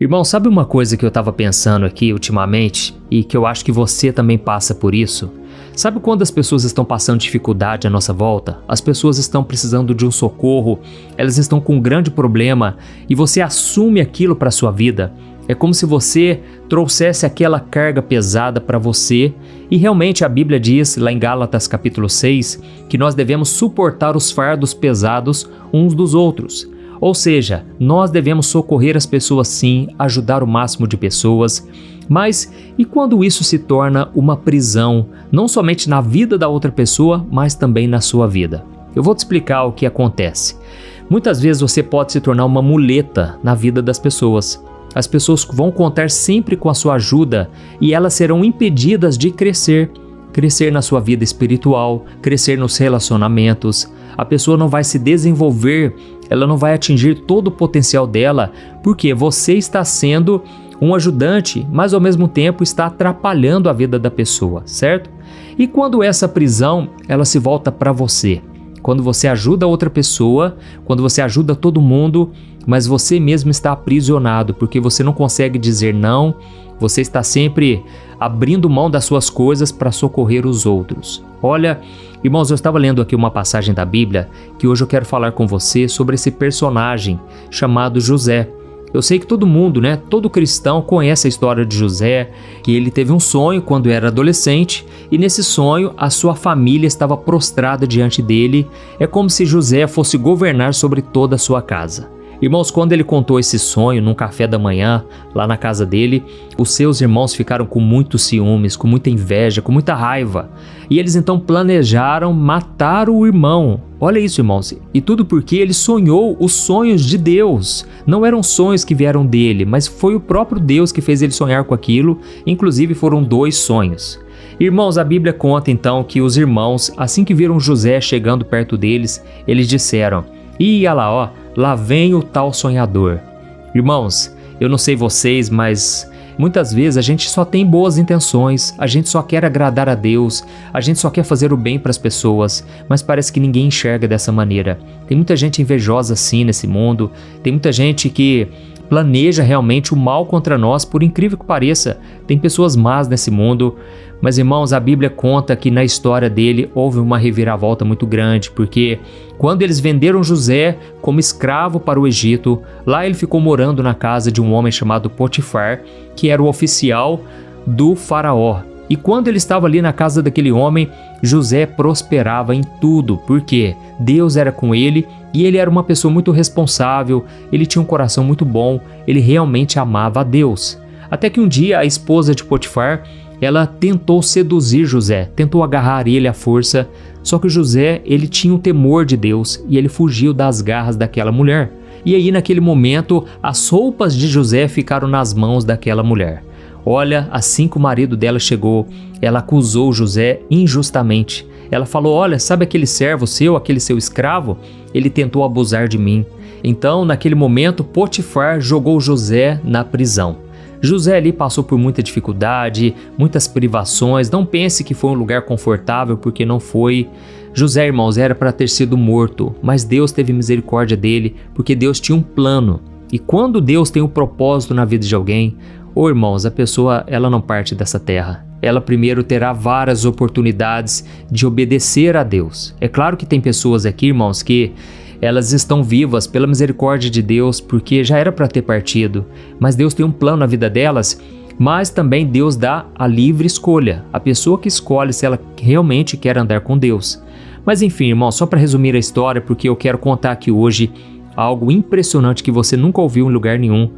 Irmão, sabe uma coisa que eu estava pensando aqui ultimamente e que eu acho que você também passa por isso? Sabe quando as pessoas estão passando dificuldade à nossa volta? As pessoas estão precisando de um socorro, elas estão com um grande problema e você assume aquilo para a sua vida. É como se você trouxesse aquela carga pesada para você e realmente a Bíblia diz, lá em Gálatas capítulo 6, que nós devemos suportar os fardos pesados uns dos outros. Ou seja, nós devemos socorrer as pessoas sim, ajudar o máximo de pessoas, mas e quando isso se torna uma prisão, não somente na vida da outra pessoa, mas também na sua vida? Eu vou te explicar o que acontece. Muitas vezes você pode se tornar uma muleta na vida das pessoas. As pessoas vão contar sempre com a sua ajuda e elas serão impedidas de crescer na sua vida espiritual, crescer nos relacionamentos. A pessoa não vai se desenvolver, ela não vai atingir todo o potencial dela, porque você está sendo um ajudante, mas ao mesmo tempo está atrapalhando a vida da pessoa, certo? E quando essa prisão, ela se volta para você? Quando você ajuda outra pessoa, quando você ajuda todo mundo, mas você mesmo está aprisionado, porque você não consegue dizer não, você está sempre abrindo mão das suas coisas para socorrer os outros. Olha, irmãos, eu estava lendo aqui uma passagem da Bíblia que hoje eu quero falar com você sobre esse personagem chamado José. Eu sei que todo mundo, todo cristão conhece a história de José, que ele teve um sonho quando era adolescente e nesse sonho a sua família estava prostrada diante dele. É como se José fosse governar sobre toda a sua casa. Irmãos, quando ele contou esse sonho num café da manhã, lá na casa dele, os seus irmãos ficaram com muitos ciúmes, com muita inveja, com muita raiva. E eles então planejaram matar o irmão. Olha isso, irmãos. E tudo porque ele sonhou os sonhos de Deus. Não eram sonhos que vieram dele, mas foi o próprio Deus que fez ele sonhar com aquilo. Inclusive foram 2 sonhos. Irmãos, a Bíblia conta então que os irmãos, assim que viram José chegando perto deles, eles disseram: "Ih, olha lá, lá vem o tal sonhador." Irmãos, eu não sei vocês, mas muitas vezes a gente só tem boas intenções, a gente só quer agradar a Deus, a gente só quer fazer o bem para as pessoas, mas parece que ninguém enxerga dessa maneira. Tem muita gente invejosa assim nesse mundo, tem muita gente que planeja realmente o mal contra nós, por incrível que pareça. Tem pessoas más nesse mundo, mas irmãos, a Bíblia conta que na história dele houve uma reviravolta muito grande, porque quando eles venderam José como escravo para o Egito, lá ele ficou morando na casa de um homem chamado Potifar, que era o oficial do faraó. E quando ele estava ali na casa daquele homem, José prosperava em tudo, porque Deus era com ele e ele era uma pessoa muito responsável, ele tinha um coração muito bom, ele realmente amava a Deus. Até que um dia a esposa de Potifar, ela tentou seduzir José, tentou agarrar ele à força, só que José, ele tinha um temor de Deus e ele fugiu das garras daquela mulher. E aí naquele momento, as roupas de José ficaram nas mãos daquela mulher. Olha, assim que o marido dela chegou, ela acusou José injustamente. Ela falou: "Olha, sabe aquele servo seu, aquele seu escravo? Ele tentou abusar de mim." Então, naquele momento, Potifar jogou José na prisão. José ali passou por muita dificuldade, muitas privações. Não pense que foi um lugar confortável, porque não foi. José, irmãos, era para ter sido morto, mas Deus teve misericórdia dele, porque Deus tinha um plano. E quando Deus tem um propósito na vida de alguém, irmãos, a pessoa ela não parte dessa terra. Ela primeiro terá várias oportunidades de obedecer a Deus. É claro que tem pessoas aqui, irmãos, que elas estão vivas pela misericórdia de Deus, porque já era para ter partido, mas Deus tem um plano na vida delas, mas também Deus dá a livre escolha, a pessoa que escolhe se ela realmente quer andar com Deus. Mas enfim, irmãos, só para resumir a história, porque eu quero contar aqui hoje algo impressionante que você nunca ouviu em lugar nenhum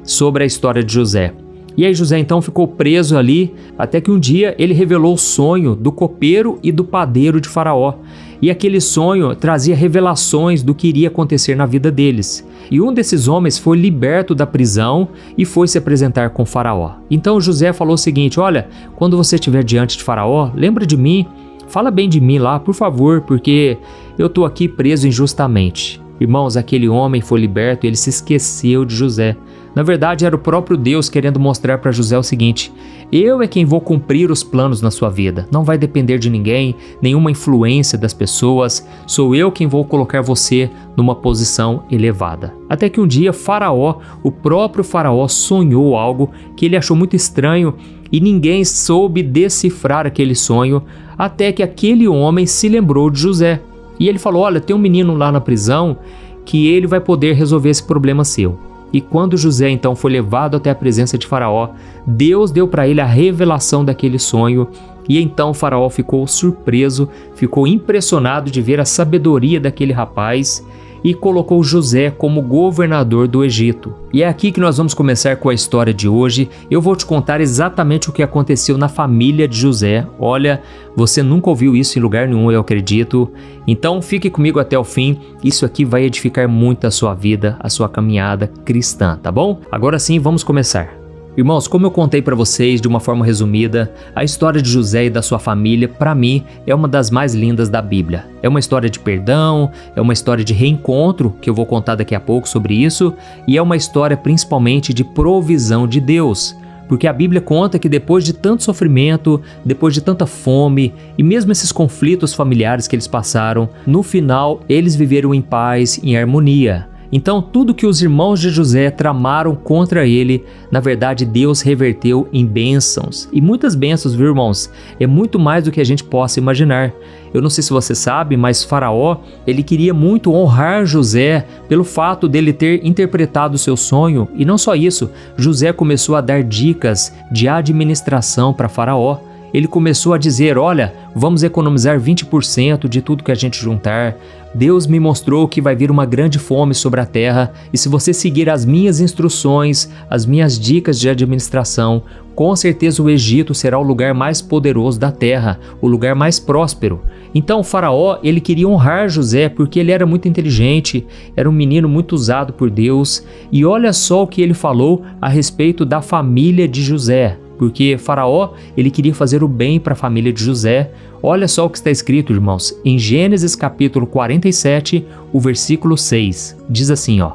sobre a história de José. E aí José então ficou preso ali, até que um dia ele revelou o sonho do copeiro e do padeiro de Faraó. E aquele sonho trazia revelações do que iria acontecer na vida deles. E um desses homens foi liberto da prisão e foi se apresentar com Faraó. Então José falou o seguinte: "Olha, quando você estiver diante de Faraó, lembra de mim, fala bem de mim lá, por favor, porque eu estou aqui preso injustamente." Irmãos, aquele homem foi liberto e ele se esqueceu de José. Na verdade, era o próprio Deus querendo mostrar para José o seguinte: eu é quem vou cumprir os planos na sua vida. Não vai depender de ninguém, nenhuma influência das pessoas. Sou eu quem vou colocar você numa posição elevada. Até que um dia Faraó, o próprio Faraó, sonhou algo que ele achou muito estranho e ninguém soube decifrar aquele sonho, até que aquele homem se lembrou de José. E ele falou: olha, tem um menino lá na prisão que ele vai poder resolver esse problema seu. E quando José então foi levado até a presença de Faraó, Deus deu para ele a revelação daquele sonho. E então Faraó ficou surpreso, ficou impressionado de ver a sabedoria daquele rapaz e colocou José como governador do Egito. E é aqui que nós vamos começar com a história de hoje. Eu vou te contar exatamente o que aconteceu na família de José. Olha, você nunca ouviu isso em lugar nenhum, eu acredito. Então fique comigo até o fim. Isso aqui vai edificar muito a sua vida, a sua caminhada cristã, tá bom? Agora sim, vamos começar. Irmãos, como eu contei para vocês de uma forma resumida, a história de José e da sua família, para mim, é uma das mais lindas da Bíblia. É uma história de perdão, é uma história de reencontro, que eu vou contar daqui a pouco sobre isso, e é uma história principalmente de provisão de Deus. Porque a Bíblia conta que depois de tanto sofrimento, depois de tanta fome e mesmo esses conflitos familiares que eles passaram, no final eles viveram em paz, em harmonia. Então, tudo que os irmãos de José tramaram contra ele, na verdade, Deus reverteu em bênçãos. E muitas bênçãos, viu, irmãos? É muito mais do que a gente possa imaginar. Eu não sei se você sabe, mas Faraó, ele queria muito honrar José pelo fato dele ter interpretado o seu sonho. E não só isso, José começou a dar dicas de administração para Faraó. Ele começou a dizer: olha, vamos economizar 20% de tudo que a gente juntar. Deus me mostrou que vai vir uma grande fome sobre a terra e se você seguir as minhas instruções, as minhas dicas de administração, com certeza o Egito será o lugar mais poderoso da terra, o lugar mais próspero. Então o Faraó, ele queria honrar José porque ele era muito inteligente, era um menino muito usado por Deus. E olha só o que ele falou a respeito da família de José. Porque Faraó, ele queria fazer o bem para a família de José. Olha só o que está escrito, irmãos, em Gênesis capítulo 47, o versículo 6. Diz assim, ó: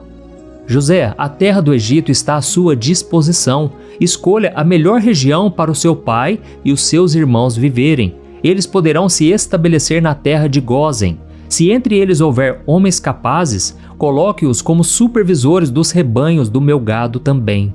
José, a terra do Egito está à sua disposição. Escolha a melhor região para o seu pai e os seus irmãos viverem. Eles poderão se estabelecer na terra de Gósen. Se entre eles houver homens capazes, coloque-os como supervisores dos rebanhos do meu gado também.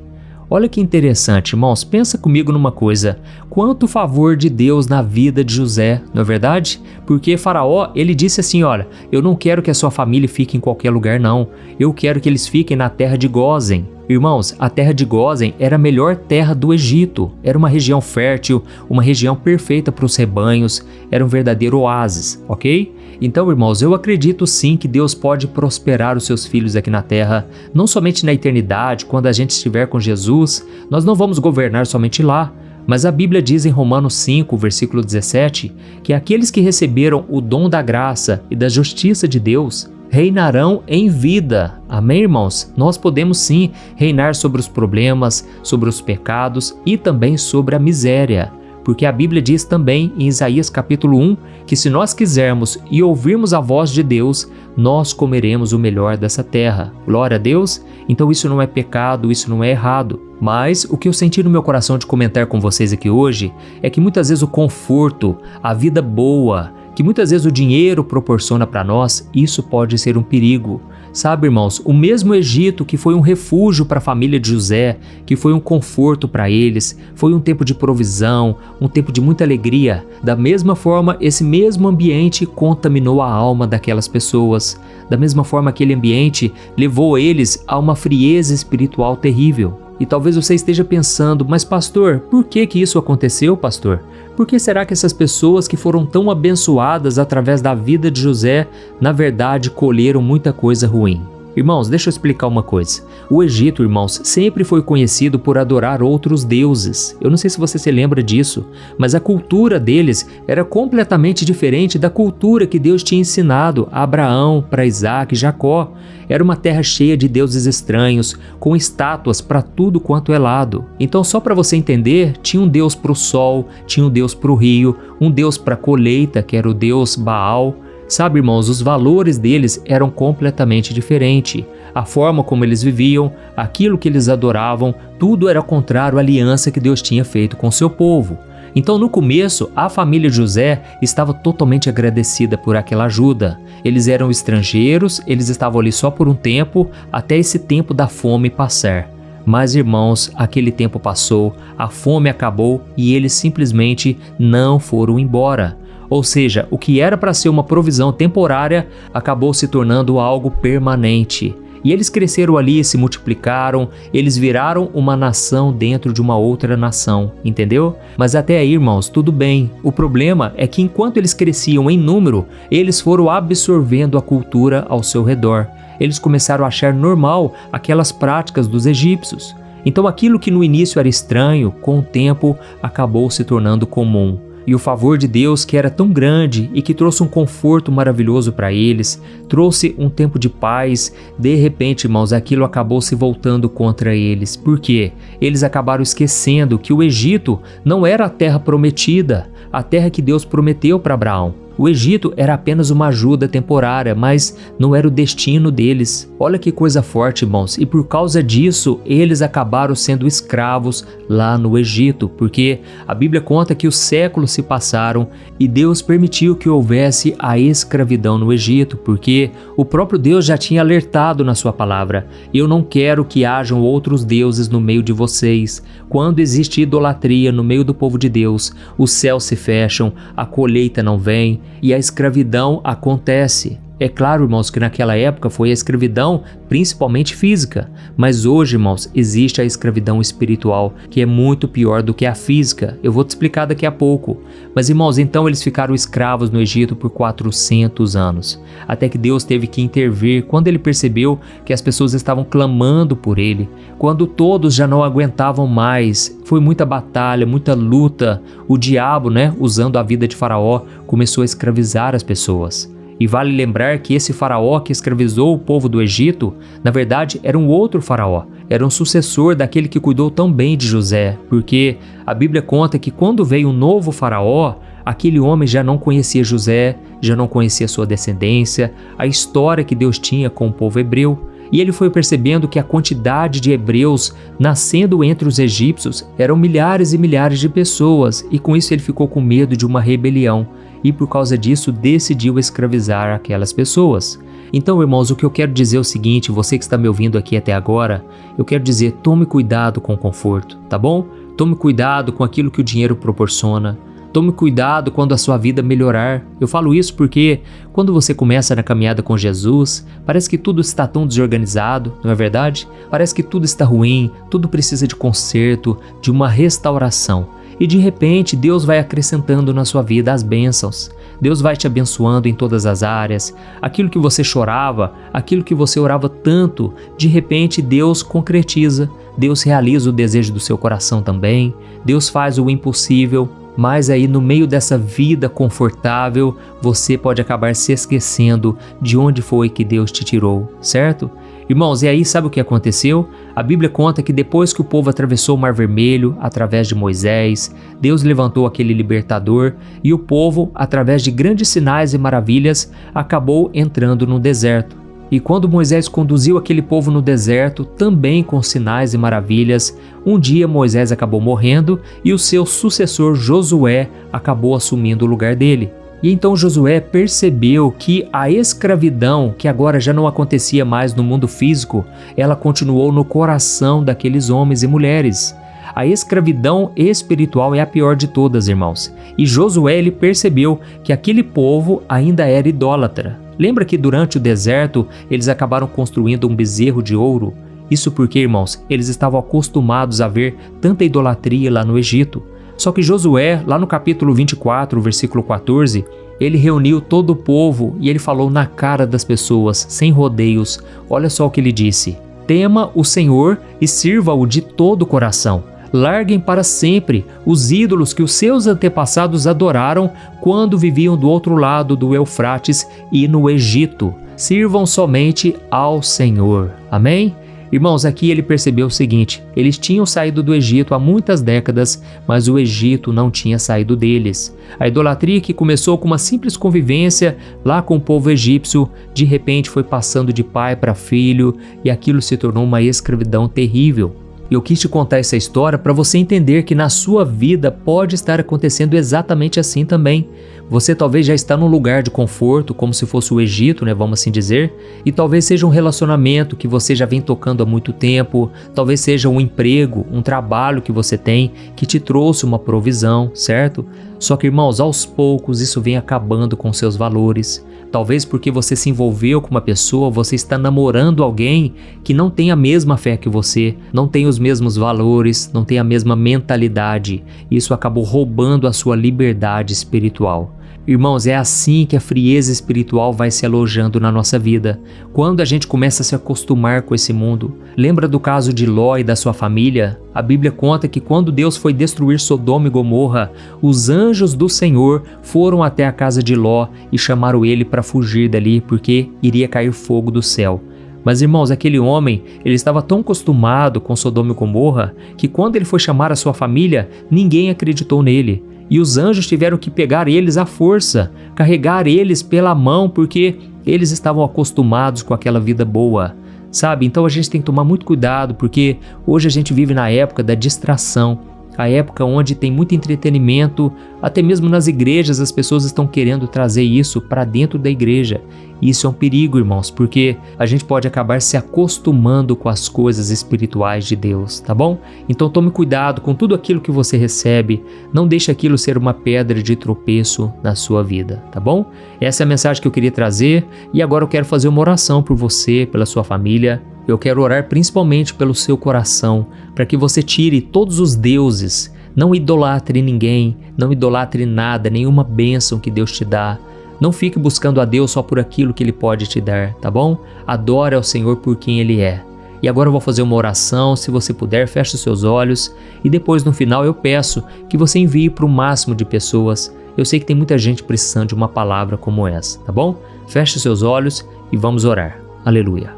Olha que interessante, irmãos, pensa comigo numa coisa, quanto favor de Deus na vida de José, não é verdade? Porque Faraó, ele disse assim, olha, eu não quero que a sua família fique em qualquer lugar não, eu quero que eles fiquem na terra de Gósen. Irmãos, a terra de Gósen era a melhor terra do Egito, era uma região fértil, uma região perfeita para os rebanhos, era um verdadeiro oásis, ok? Então, irmãos, eu acredito sim que Deus pode prosperar os seus filhos aqui na terra, não somente na eternidade, quando a gente estiver com Jesus, nós não vamos governar somente lá, mas a Bíblia diz em Romanos 5, versículo 17, que aqueles que receberam o dom da graça e da justiça de Deus reinarão em vida. Amém, irmãos? Nós podemos sim reinar sobre os problemas, sobre os pecados e também sobre a miséria. Porque a Bíblia diz também em Isaías capítulo 1 que se nós quisermos e ouvirmos a voz de Deus, nós comeremos o melhor dessa terra. Glória a Deus! Então isso não é pecado, isso não é errado. Mas o que eu senti no meu coração de comentar com vocês aqui hoje é que muitas vezes o conforto, a vida boa, que muitas vezes o dinheiro proporciona para nós, isso pode ser um perigo. Sabe, irmãos, o mesmo Egito que foi um refúgio para a família de José, que foi um conforto para eles, foi um tempo de provisão, um tempo de muita alegria. Da mesma forma, esse mesmo ambiente contaminou a alma daquelas pessoas. Da mesma forma, aquele ambiente levou eles a uma frieza espiritual terrível. E talvez você esteja pensando, mas pastor, por que isso aconteceu, pastor? Por que será que essas pessoas que foram tão abençoadas através da vida de José, na verdade colheram muita coisa ruim? Irmãos, deixa eu explicar uma coisa. O Egito, irmãos, sempre foi conhecido por adorar outros deuses. Eu não sei se você se lembra disso, mas a cultura deles era completamente diferente da cultura que Deus tinha ensinado a Abraão, para Isaac e Jacó. Era uma terra cheia de deuses estranhos, com estátuas para tudo quanto é lado. Então, só para você entender, tinha um deus para o sol, tinha um deus para o rio, um deus para a colheita, que era o deus Baal. Sabe, irmãos, os valores deles eram completamente diferentes. A forma como eles viviam, aquilo que eles adoravam, tudo era contrário à aliança que Deus tinha feito com seu povo. Então, no começo, a família de José estava totalmente agradecida por aquela ajuda. Eles eram estrangeiros, eles estavam ali só por um tempo, até esse tempo da fome passar. Mas, irmãos, aquele tempo passou, a fome acabou e eles simplesmente não foram embora. Ou seja, o que era para ser uma provisão temporária acabou se tornando algo permanente. E eles cresceram ali, se multiplicaram, eles viraram uma nação dentro de uma outra nação, entendeu? Mas até aí, irmãos, tudo bem. O problema é que enquanto eles cresciam em número, eles foram absorvendo a cultura ao seu redor. Eles começaram a achar normal aquelas práticas dos egípcios. Então aquilo que no início era estranho, com o tempo acabou se tornando comum. E o favor de Deus, que era tão grande e que trouxe um conforto maravilhoso para eles, trouxe um tempo de paz, de repente, irmãos, aquilo acabou se voltando contra eles. Por quê? Eles acabaram esquecendo que o Egito não era a terra prometida, a terra que Deus prometeu para Abraão. O Egito era apenas uma ajuda temporária, mas não era o destino deles. Olha que coisa forte, irmãos. E por causa disso, eles acabaram sendo escravos lá no Egito, porque a Bíblia conta que os séculos se passaram e Deus permitiu que houvesse a escravidão no Egito, porque o próprio Deus já tinha alertado na sua palavra: eu não quero que hajam outros deuses no meio de vocês. Quando existe idolatria no meio do povo de Deus, os céus se fecham, a colheita não vem, e a escravidão acontece. É claro, irmãos, que naquela época foi a escravidão principalmente física, mas hoje, irmãos, existe a escravidão espiritual, que é muito pior do que a física. Eu vou te explicar daqui a pouco. Mas, irmãos, então eles ficaram escravos no Egito por 400 anos, até que Deus teve que intervir quando ele percebeu que as pessoas estavam clamando por ele, quando todos já não aguentavam mais. Foi muita batalha, muita luta. O diabo, usando a vida de Faraó, começou a escravizar as pessoas. E vale lembrar que esse faraó que escravizou o povo do Egito, na verdade era um outro faraó, era um sucessor daquele que cuidou tão bem de José, porque a Bíblia conta que quando veio um novo faraó, aquele homem já não conhecia José, já não conhecia sua descendência, a história que Deus tinha com o povo hebreu. E ele foi percebendo que a quantidade de hebreus nascendo entre os egípcios eram milhares e milhares de pessoas, e com isso ele ficou com medo de uma rebelião. E por causa disso decidiu escravizar aquelas pessoas. Então, irmãos, o que eu quero dizer é o seguinte: você que está me ouvindo aqui até agora, eu quero dizer, tome cuidado com o conforto, tá bom? Tome cuidado com aquilo que o dinheiro proporciona. Tome cuidado quando a sua vida melhorar. Eu falo isso porque quando você começa na caminhada com Jesus, parece que tudo está tão desorganizado, não é verdade? Parece que tudo está ruim, tudo precisa de conserto, de uma restauração. E de repente Deus vai acrescentando na sua vida as bênçãos. Deus vai te abençoando em todas as áreas. Aquilo que você chorava, aquilo que você orava tanto, de repente Deus concretiza. Deus realiza o desejo do seu coração também. Deus faz o impossível. Mas aí no meio dessa vida confortável, você pode acabar se esquecendo de onde foi que Deus te tirou, certo? Irmãos, e aí sabe o que aconteceu? A Bíblia conta que depois que o povo atravessou o Mar Vermelho, através de Moisés, Deus levantou aquele libertador e o povo, através de grandes sinais e maravilhas, acabou entrando no deserto. E quando Moisés conduziu aquele povo no deserto, também com sinais e maravilhas, um dia Moisés acabou morrendo e o seu sucessor Josué acabou assumindo o lugar dele. E então Josué percebeu que a escravidão, que agora já não acontecia mais no mundo físico, ela continuou no coração daqueles homens e mulheres. A escravidão espiritual é a pior de todas, irmãos. E Josué ele percebeu que aquele povo ainda era idólatra. Lembra que durante o deserto eles acabaram construindo um bezerro de ouro? Isso porque, irmãos, eles estavam acostumados a ver tanta idolatria lá no Egito. Só que Josué, lá no capítulo 24, versículo 14, ele reuniu todo o povo e ele falou na cara das pessoas, sem rodeios. Olha só o que ele disse: tema o Senhor e sirva-o de todo o coração. Larguem para sempre os ídolos que os seus antepassados adoraram quando viviam do outro lado do Eufrates e no Egito. Sirvam somente ao Senhor. Amém? Irmãos, aqui ele percebeu o seguinte: eles tinham saído do Egito há muitas décadas, mas o Egito não tinha saído deles. A idolatria, que começou com uma simples convivência lá com o povo egípcio, de repente foi passando de pai para filho, e aquilo se tornou uma escravidão terrível. Eu quis te contar essa história para você entender que na sua vida pode estar acontecendo exatamente assim também. Você talvez já está num lugar de conforto, como se fosse o Egito, vamos assim dizer, e talvez seja um relacionamento que você já vem tocando há muito tempo, talvez seja um emprego, um trabalho que você tem, que te trouxe uma provisão, certo? Só que, irmãos, aos poucos isso vem acabando com seus valores. Talvez porque você se envolveu com uma pessoa, você está namorando alguém que não tem a mesma fé que você, não tem os mesmos valores, não tem a mesma mentalidade. Isso acabou roubando a sua liberdade espiritual. Irmãos, é assim que a frieza espiritual vai se alojando na nossa vida, quando a gente começa a se acostumar com esse mundo. Lembra do caso de Ló e da sua família? A Bíblia conta que quando Deus foi destruir Sodoma e Gomorra, os anjos do Senhor foram até a casa de Ló e chamaram ele para fugir dali, porque iria cair fogo do céu. Mas, irmãos, aquele homem, ele estava tão acostumado com Sodoma e Gomorra, que quando ele foi chamar a sua família, ninguém acreditou nele. E os anjos tiveram que pegar eles à força, carregar eles pela mão, porque eles estavam acostumados com aquela vida boa, sabe? Então a gente tem que tomar muito cuidado, porque hoje a gente vive na época da distração, a época onde tem muito entretenimento, até mesmo nas igrejas as pessoas estão querendo trazer isso para dentro da igreja. E isso é um perigo, irmãos, porque a gente pode acabar se acostumando com as coisas espirituais de Deus, tá bom? Então tome cuidado com tudo aquilo que você recebe, não deixe aquilo ser uma pedra de tropeço na sua vida, tá bom? Essa é a mensagem que eu queria trazer, e agora eu quero fazer uma oração por você, pela sua família. Eu quero orar principalmente pelo seu coração, para que você tire todos os deuses. Não idolatre ninguém, não idolatre nada, nenhuma bênção que Deus te dá. Não fique buscando a Deus só por aquilo que Ele pode te dar, tá bom? Adore ao Senhor por quem Ele é. E agora eu vou fazer uma oração, se você puder, feche os seus olhos, e depois no final eu peço que você envie para o máximo de pessoas. Eu sei que tem muita gente precisando de uma palavra como essa, tá bom? Feche os seus olhos e vamos orar. Aleluia.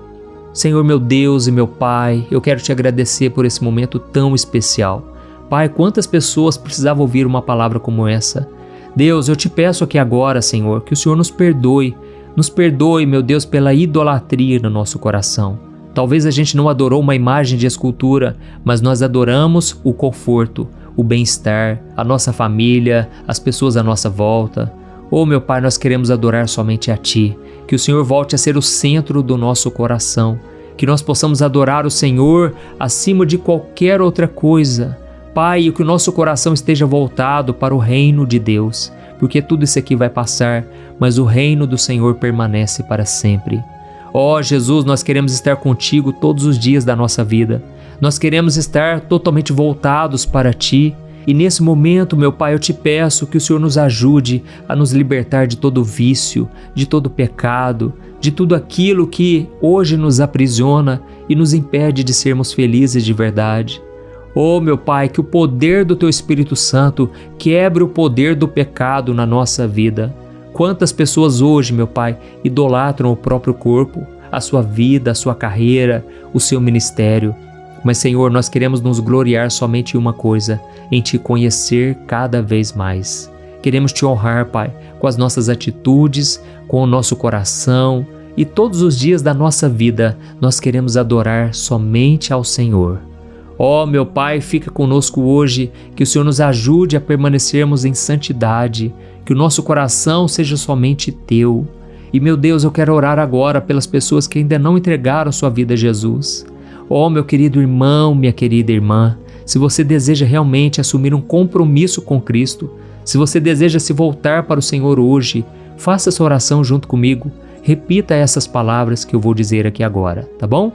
Senhor, meu Deus e meu Pai, eu quero te agradecer por esse momento tão especial. Pai, quantas pessoas precisavam ouvir uma palavra como essa? Deus, eu te peço aqui agora, Senhor, que o Senhor nos perdoe. Nos perdoe, meu Deus, pela idolatria no nosso coração. Talvez a gente não adorou uma imagem de escultura, mas nós adoramos o conforto, o bem-estar, a nossa família, as pessoas à nossa volta. Oh, meu Pai, nós queremos adorar somente a Ti. Que o Senhor volte a ser o centro do nosso coração. Que nós possamos adorar o Senhor acima de qualquer outra coisa. Pai, que o nosso coração esteja voltado para o reino de Deus, porque tudo isso aqui vai passar, mas o reino do Senhor permanece para sempre. Ó Jesus, nós queremos estar contigo todos os dias da nossa vida. Nós queremos estar totalmente voltados para Ti. E nesse momento, meu Pai, eu te peço que o Senhor nos ajude a nos libertar de todo vício, de todo pecado, de tudo aquilo que hoje nos aprisiona e nos impede de sermos felizes de verdade. Oh, meu Pai, que o poder do Teu Espírito Santo quebre o poder do pecado na nossa vida. Quantas pessoas hoje, meu Pai, idolatram o próprio corpo, a sua vida, a sua carreira, o seu ministério. Mas, Senhor, nós queremos nos gloriar somente em uma coisa, em Te conhecer cada vez mais. Queremos Te honrar, Pai, com as nossas atitudes, com o nosso coração, e todos os dias da nossa vida nós queremos adorar somente ao Senhor. Ó, meu Pai, fica conosco hoje, que o Senhor nos ajude a permanecermos em santidade, que o nosso coração seja somente Teu. E, meu Deus, eu quero orar agora pelas pessoas que ainda não entregaram sua vida a Jesus. Ó, meu querido irmão, minha querida irmã, se você deseja realmente assumir um compromisso com Cristo, se você deseja se voltar para o Senhor hoje, faça essa oração junto comigo, repita essas palavras que eu vou dizer aqui agora, tá bom?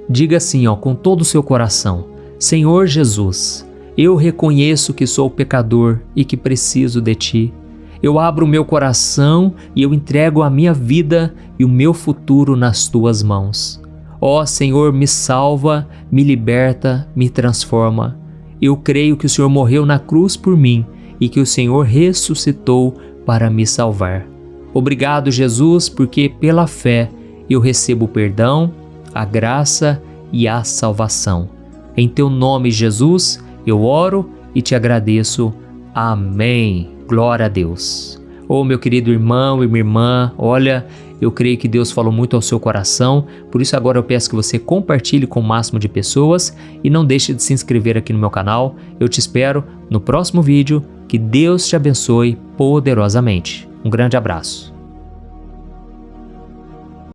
Diga assim, com todo o seu coração: Senhor Jesus, eu reconheço que sou pecador e que preciso de Ti. Eu abro o meu coração e eu entrego a minha vida e o meu futuro nas Tuas mãos. Ó Senhor, me salva, me liberta, me transforma. Eu creio que o Senhor morreu na cruz por mim e que o Senhor ressuscitou para me salvar. Obrigado, Jesus, porque pela fé eu recebo o perdão, a graça e a salvação. Em teu nome, Jesus, eu oro e te agradeço. Amém. Glória a Deus. Ô meu querido irmão e minha irmã, olha, eu creio que Deus falou muito ao seu coração, por isso agora eu peço que você compartilhe com o máximo de pessoas e não deixe de se inscrever aqui no meu canal. Eu te espero no próximo vídeo. Que Deus te abençoe poderosamente. Um grande abraço.